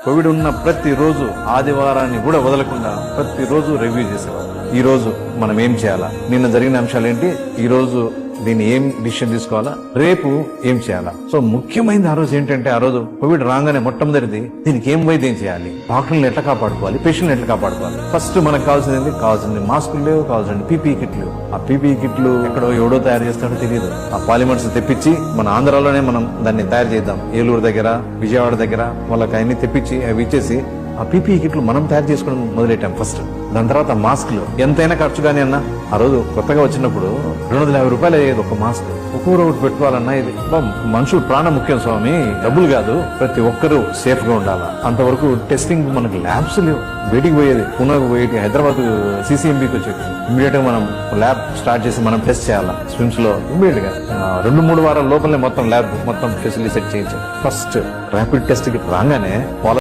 Covid ఉన్న ప్రతిరోజు ఆదివారాన్ని కూడా వదలకుండా ప్రతిరోజు రివ్యూ చేసేవారు. ఈ రోజు మనం ఏం చేయాలా, నిన్న జరిగిన అంశాలు ఏంటి, ఈ రోజు దీన్ని ఏం డిసిషన్ తీసుకోవాలా, రేపు ఏం చేయాలా. సో ముఖ్యమైనది ఆ రోజు ఏంటంటే, ఆ రోజు కోవిడ్ రాగానే మొట్టమొదటిది దీనికి ఏం వైద్యం చేయాలి, డాక్టర్లను ఎట్లా కాపాడుకోవాలి, పేషెంట్ని ఎట్లా కాపాడుకోవాలి. ఫస్ట్ మనకు కావాల్సింది మాస్కులు లేవు, కావాల్సింది పీపీ కిట్లు. ఆ పీపీ కిట్లు ఎక్కడో ఎవడో తయారు చేస్తాడో తెలియదు. ఆ పాలిమర్స్ తెప్పించి మన ఆంధ్రాలోనే మనం దాన్ని తయారు చేద్దాం. ఏలూరు దగ్గర, విజయవాడ దగ్గర వాళ్ళకి అన్ని తెప్పించి అవి ఇచ్చేసి ఆ పీపీ కిట్లు మనం తయారు చేసుకోవడం మొదలెట్టాం ఫస్ట్. దాని తర్వాత మాస్కులు ఎంతైనా ఖర్చు కానీ అన్న, ఆ రోజు కొత్తగా వచ్చినప్పుడు 250 రూపాయలు అయ్యేది ఒక మాస్క్. ఒక్కొక్కరు ఒకటి పెట్టుకోవాలన్నా, ఇది మనుషులు ప్రాణం ముఖ్యం స్వామి, డబ్బులు కాదు. ప్రతి ఒక్కరూ సేఫ్ గా ఉండాలా. అంతవరకు టెస్టింగ్ మనకు ల్యాబ్స్ లేవు. బయటికి పోయేది పూనాకు పోయేది, హైదరాబాద్ CCMBకి వచ్చేది. ఇమీడియట్ గా మనం ల్యాబ్ స్టార్ట్ చేసి మనం టెస్ట్ చేయాలా. స్విమ్స్ లో ఇమీడియట్ గా 2-3 వారాల లోపలనే మొత్తం ల్యాబ్ మొత్తం ఫెసిలిటీ సెట్ చేయించాం. ఫస్ట్ ర్యాపిడ్ టెస్ట్ కి రాగానే